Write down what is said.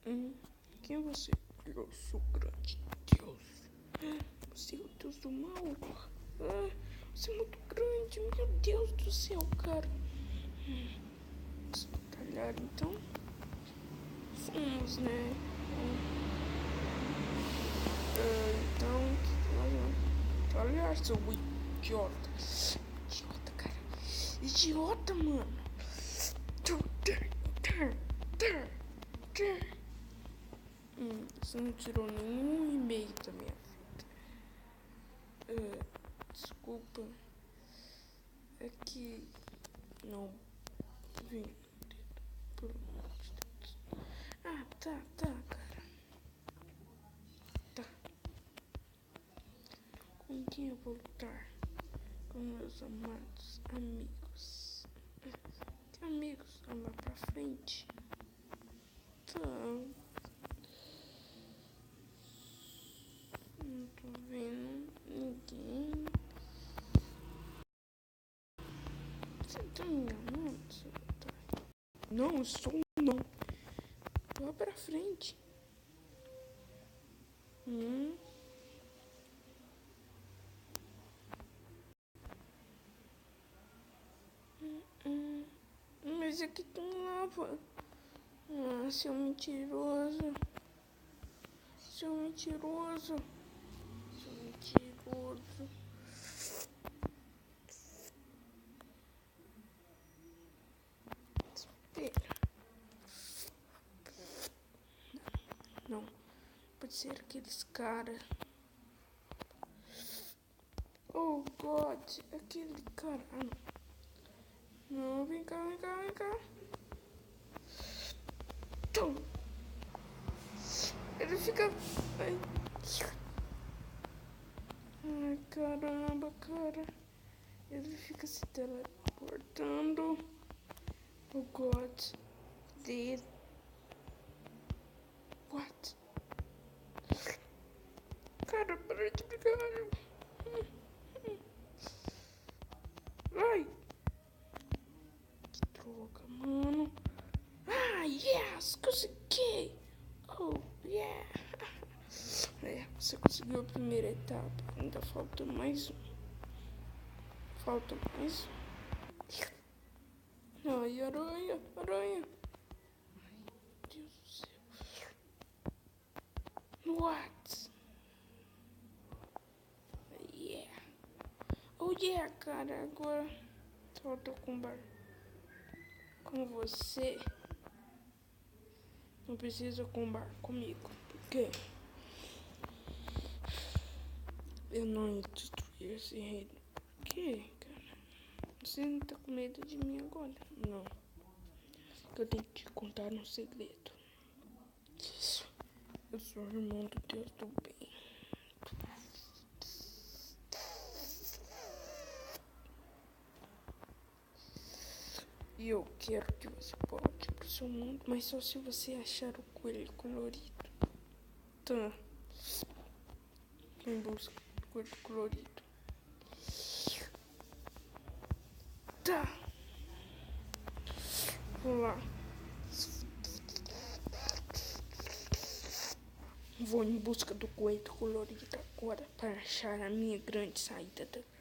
Quem é você? Eu sou o grande Deus. Você é o Deus do mal? Você é muito grande, meu Deus do céu, cara. Calhar, então. Fomos, né? Então, olha, seu idiota. Idiota, cara. Idiota, mano. Você não tirou nenhum e-mail da minha vida. Desculpa. É que não vim. Por amor de Deus. Tá, cara. Tá. Com quem eu vou lutar? Com meus amados amigos. Que amigos? Lá pra frente. Tá. Não tô vendo ninguém. Você tá me enganando? Não, estou não. Vá pra frente. Mas aqui tem lava. Seu mentiroso. Seu mentiroso. Seu mentiroso. Espera. Não. Pode ser aqueles caras. Oh, God. Aquele cara. Não, vem cá. Ele fica... Ai, caramba, cara. Ele fica se teleportando. Oh, God. What? Cara, para de brigar. Vai. Que droga, mano. Yes, consegui. Oh, yeah. Você conseguiu a primeira etapa. Ainda falta mais um. Ai, aranha. Ai, Deus do céu. What? Yeah. Oh, yeah, cara. Agora só tô com você. Não precisa combar comigo. Por quê? Eu não ia destruir esse reino. Por quê, cara? Você não tá com medo de mim agora? Não. Eu tenho que te contar um segredo. Eu sou irmão do Deus do bem. E eu quero que você volte pro seu mundo, mas só se você achar o coelho colorido. Tá. Em busca do coelho colorido. Tá. Vou lá. Vou em busca do coelho colorido agora para achar a minha grande saída daqui.